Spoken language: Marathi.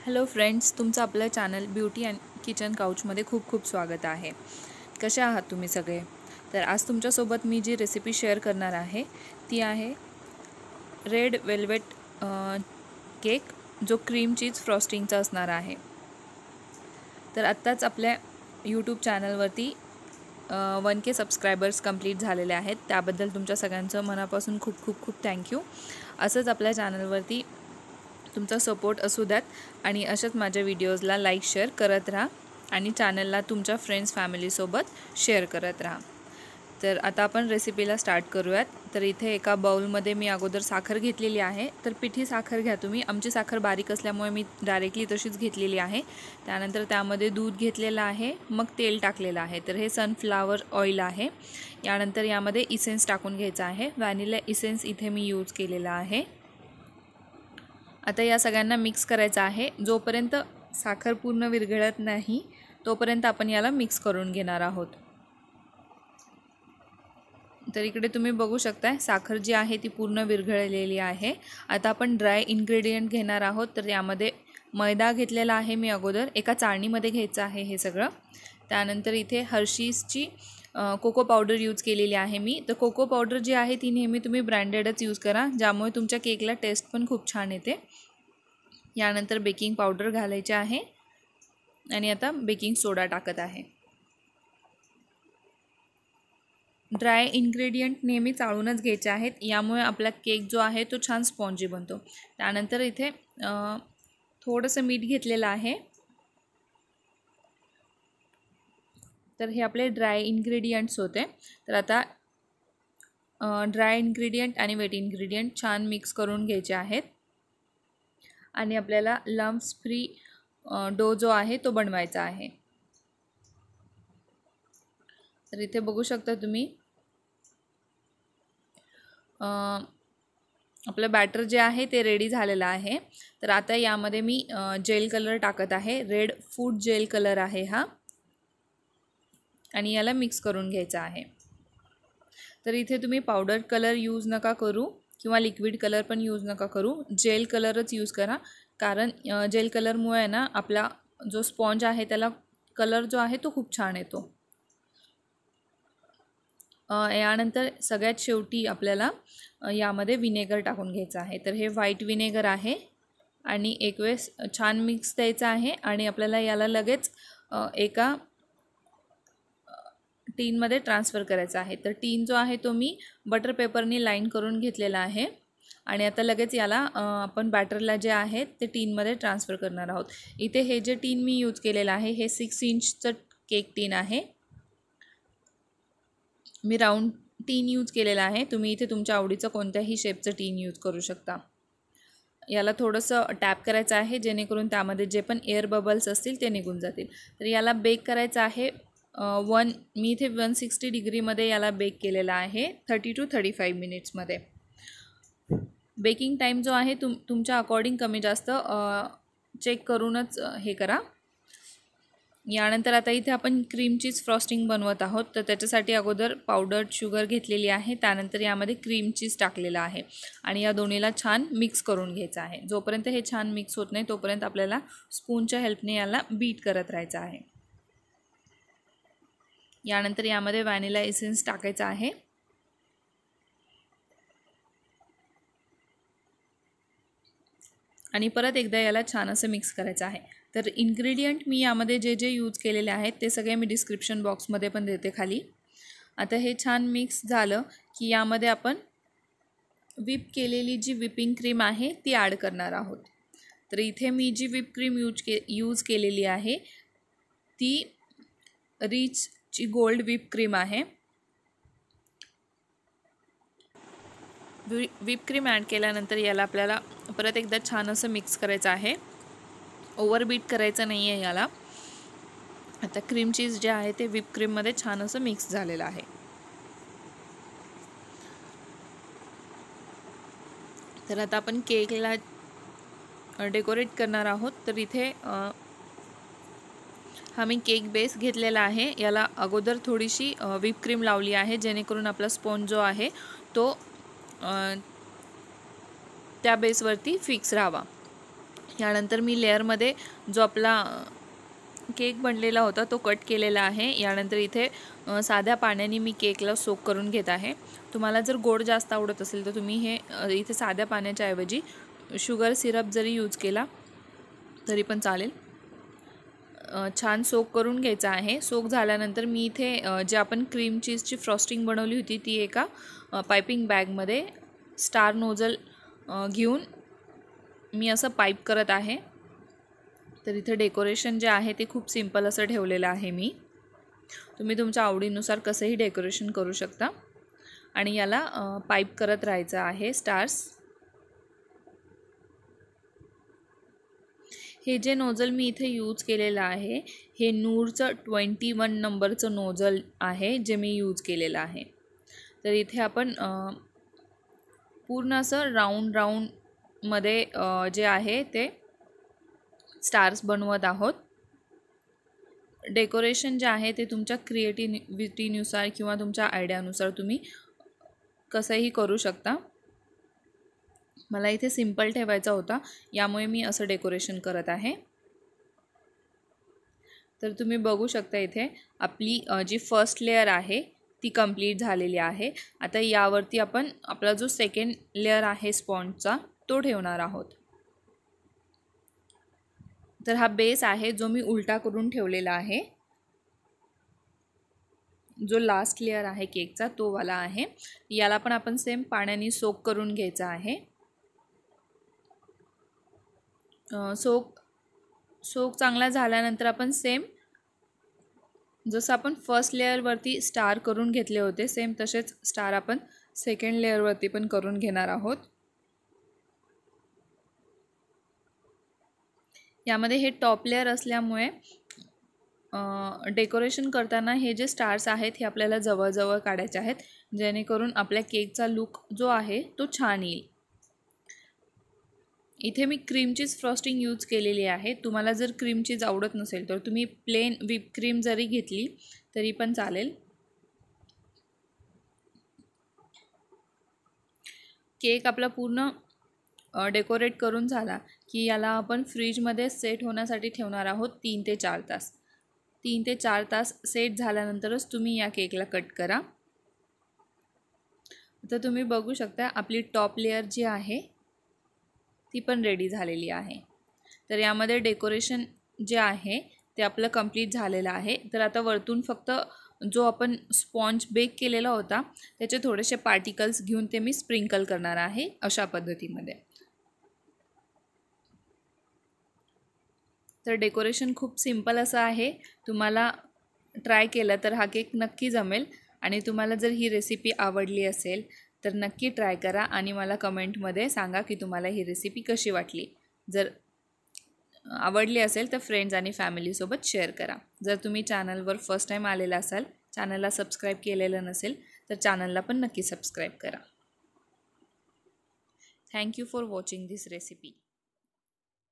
हॅलो फ्रेंड्स, तुमचं आपलं चॅनल ब्युटी अँड किचन काउचमध्ये खूप खूप स्वागत आहे. कसे आहात तुम्ही सगळे? तर आज तुमच्यासोबत मी जी रेसिपी शेअर करणार आहे ती आहे रेड वेल्वेट केक, जो क्रीम चीज फ्रॉस्टिंगचा असणार आहे. तर आत्ताच आपल्या यूट्यूब चॅनलवरती 1K सबस्क्रायबर्स कंप्लीट झालेले आहेत. त्याबद्दल तुमच्या सगळ्यांचं मनापासून खूप खूप खूप थँक्यू. असंच आपल्या चॅनलवरती तुमचा सपोर्ट असू द्यात आणि अशाच माझ्या व्हिडिओजला लाईक शेअर करत राहा आणि चॅनलला तुमच्या फ्रेंड्स फॅमिलीसोबत शेअर करत राहा. तर आता आपण रेसिपीला स्टार्ट करूयात. तर इथे एका बाउलमध्ये मी अगोदर साखर घेतलेली आहे. तर पिठी साखर घ्या तुम्ही. आमची साखर बारीक असल्यामुळे मी डायरेक्टली तशीच घेतलेली आहे. त्यानंतर त्यामध्ये दूध घेतलेलं आहे, मग तेल टाकलेलं आहे. तर हे सनफ्लावर ऑइल आहे. यानंतर यामध्ये इसेन्स टाकून घ्यायचा आहे. व्हॅनिला इसेन्स इथे मी यूज केलेला आहे. आता या सगळ्यांना मिक्स करायचं आहे. जोपर्यंत साखर पूर्ण विरघळत नाही तोपर्यंत आपण याला मिक्स करून घेणार आहोत. तर इकडे तुम्ही बघू शकता साखर जी आहे ती पूर्ण विरघळलेली आहे. आता आपण ड्राय इन्ग्रेडियंट घेणार आहोत. तर यामध्ये मैदा घेतलेला आहे मी अगोदर. एका चाळणीमध्ये घ्यायचं आहे हे सगळं. त्यानंतर इथे हर्शीजची कोको पावडर यूज केलेली आहे मी. तर कोको पावडर जी आहे ती नेहमी तुम्ही ब्रँडेडच यूज करा, ज्यामुळे तुमच्या केकला टेस्ट पण खूप छान येते. यानंतर बेकिंग पावडर घालायचे आहे आणि आता बेकिंग सोडा टाकत आहे. ड्राय इन्ग्रेडियंट नेहमी चाळूनच घ्यायचे आहेत, यामुळे आपला केक जो आहे तो छान स्पॉन्जी बनतो. त्यानंतर इथे थोडंसं मीठ घेतलेलं आहे. तर हे आपले ड्राय इन्ग्रेडियंट्स होते. तर आता ड्राय इन्ग्रेडियंट आणि वेट इन्ग्रेडियंट छान मिक्स करून घ्यायचे आहेत आणि आपल्याला लम्प्स फ्री डो जो आहे तो बनवायचा आहे. तर इथे बघू शकता तुम्ही आपलं बॅटर जे आहे ते रेडी झालेलं आहे. तर आता यामध्ये मी जेल कलर टाकत आहे. रेड फूड जेल कलर आहे हा, आणि याला मिक्स करून घ्यायचा आहे. तर इथे तुम्ही पावडर कलर यूज नका करू किंवा लिक्विड कलर पण यूज नका करू, जेल कलरच यूज करा. कारण जेल कलरमुळे ना आपला जो स्पॉन्ज आहे त्याला कलर जो आहे तो खूप छान येतो. यानंतर सगळ्यात शेवटी आपल्याला यामध्ये विनेगर टाकून घ्यायचं आहे. तर हे व्हाईट विनेगर आहे आणि एक वेळेस छान मिक्स द्यायचं आहे आणि आपल्याला याला लगेच एका टीनमध्ये ट्रान्सफर करायचा आहे. तर टीन जो आहे तो मी बटर पेपरनी लाईन करून घेतलेला आहे आणि आता लगेच याला आपण बॅटरला जे आहे ते टीनमध्ये ट्रान्सफर करणार आहोत. इथे हे जे टीन मी यूज केलेलं आहे हे 6 इंचचं केक टीन आहे. मी राऊंड टीन यूज केलेला आहे. तुम्ही इथे तुमच्या आवडीचं कोणत्याही शेपचं टीन यूज करू शकता. याला थोडंसं टॅप करायचं आहे जेणेकरून त्यामध्ये जे पण एअर बबल्स असतील ते निघून जातील. तर याला बेक करायचं आहे मी इथे 160 डिग्रीमध्ये याला बेक केलेला आहे 30 to 35 मिनिट्समध्ये. बेकिंग टाईम जो आहे तुमच्या अकॉर्डिंग कमी जास्त चेक करूनच हे करा. यानंतर आता इथे आपण क्रीम चीज फ्रॉस्टिंग बनवत आहोत. तर त्याच्यासाठी अगोदर पावडर्ड शुगर घेतलेली आहे. त्यानंतर यामध्ये क्रीम चीज टाकलेलं आहे आणि या दोन्हीला छान मिक्स करून घ्यायचं आहे. जोपर्यंत हे छान मिक्स होत नाही तोपर्यंत आपल्याला स्पूनच्या हेल्पने याला बीट करत राहायचं आहे. यानंतर यामध्ये व्हॅनिला एसेन्स टाकायचा आहे आणि परत एकदा याला छान असं मिक्स करायचं आहे. तर इन्ग्रेडियंट मी यामध्ये जे जे यूज केलेले आहेत ते सगळे मी डिस्क्रिप्शन बॉक्समध्ये पण देते खाली. आता हे छान मिक्स झालं की यामध्ये आपण व्हिप केलेली जी व्हिपिंग क्रीम आहे ती ॲड करणार आहोत. तर इथे मी जी व्हिप क्रीम यूज केलेली आहे ती रिचची गोल्ड व्हिप क्रीम आहे. व्हिप क्रीम ॲड केल्यानंतर याला आपल्याला परत एकदा छान असं मिक्स करायचं आहे. ओव्हरबीट करायचं नाही आहे याला. आता क्रीम चीज जे आहे ते व्हिप क्रीममध्ये छान असं मिक्स झालेलं आहे. तर आता आपण केकला डेकोरेट करणार आहोत. तर इथे हा मी केक बेस घेतलेला आहे. याला अगोदर थोडीशी व्हिप क्रीम लावली आहे जेणेकरून आपला स्पॉन्ज जो आहे तो त्या बेसवरती फिक्स राहावा. यानंतर मी लेअरमध्ये जो आपला केक बनलेला होता तो कट केलेला आहे. यानंतर इथे साध्या पाण्याने मी केकला सोक करून घेत आहे. तुम्हाला जर गोड जास्त आवडत असेल तर तुम्ही हे इथे साध्या पाण्याच्या ऐवजी शुगर सिरप जरी यूज केला तरी पण चालेल. छान सोक करून घ्यायचा आहे. सोक झाल्यानंतर मी इथे जे आपण क्रीम चीजची फ्रॉस्टिंग बनवली होती ती एका पायपिंग बॅगमध्ये स्टार नोझल घेऊन मी असं पाईप करत आहे. तर इथे डेकोरेशन जे आहे ते खूप सिंपल असं ठेवलेलं आहे मी. तुम्ही तुमच्या आवडीनुसार कसंही डेकोरेशन करू शकता. आणि याला पाईप करत राहायचं आहे स्टार्स. हे जे नोझल मी इथे यूज केलेलं आहे हे नूरचं 21 नंबरचं नोझल आहे जे मी यूज केलेलं आहे. तर इथे आपण पूर्ण असं राऊंडमध्ये जे आहे ते स्टार्स बनवत आहोत. डेकोरेशन जे आहे ते तुमच्या क्रिएटिव्हिटीनुसार किंवा तुमच्या आयडियानुसार तुम्ही कसंही करू शकता. मला इथे सिंपल ठेवायचा होता यामुळे मी असं डेकोरेशन करत आहे. तर तुम्ही बघू शकता इथे आपली जी फर्स्ट लेयर आहे ती कंप्लीट झालेली आहे. आता यावरती आपण आपला जो सेकंड लेयर आहे स्पॉन्जचा तो ठेवणार आहोत. तर हा बेस आहे जो मी उलटा करून ठेवलेला आहे. जो लास्ट लेयर आहे केकचा तो वाला आहे. याला पण आपण सेम पाण्याने सोक करून घ्यायचा आहे. सोक चांगला झाल्यानंतर आपण सेम जसं आपण फर्स्ट लेअरवरती स्टार करून घेतले होते सेम तसेच स्टार आपण सेकंड लेअरवरती पण करून घेणार आहोत. यामध्ये हे टॉप लेअर असल्यामुळे डेकोरेशन करताना हे जे स्टार्स आहेत हे आपल्याला जवळजवळ काढायचे आहेत जेणेकरून आपल्या केकचा लुक जो आहे तो छान येईल. इथे मी क्रीम चीज फ्रॉस्टिंग यूज केलेली आहे. तुम्हाला जर क्रीम चीज आवडत नसेल तर तुम्ही प्लेन व्हिप क्रीम जरी घेतली तरी पण चालेल. केक आपला पूर्ण डेकोरेट करून झाला की याला आपण फ्रीजमध्ये सेट होण्यासाठी ठेवणार आहोत 3 ते 4 तास. 3 ते 4 तास सेट झाल्यानंतरच तुम्ही या केकला कट करा. तर तुम्ही बघू शकता आपली टॉप लेअर जी आहे ती पण रेडी झालेली आहे. तर यामध्ये डेकोरेशन जे आहे ते आपलं कंप्लीट झालेलं आहे. तर आता वरतून फक्त जो आपण स्पॉन्ज बेक केलेला होता त्याचे थोडेसे पार्टिकल्स घेऊन ते मी स्प्रिंकल करणार आहे अशा पद्धतीमध्ये. तर डेकोरेशन खूप सिंपल असं आहे. तुम्हाला ट्राय केलं तर हा केक नक्की जमेल. आणि तुम्हाला जर ही रेसिपी आवडली असेल तर नक्की ट्राय करा आणि मला कमेंटमध्ये सांगा की तुम्हाला ही रेसिपी कशी वाटली. जर आवडली असेल तर फ्रेंड्स आणि फॅमिलीसोबत शेअर करा. जर तुम्ही चॅनलवर फर्स्ट टाईम आलेला असाल, चॅनलला सबस्क्राईब केलेलं नसेल तर चॅनलला पण नक्की सबस्क्राईब करा. Thank you for watching this recipe.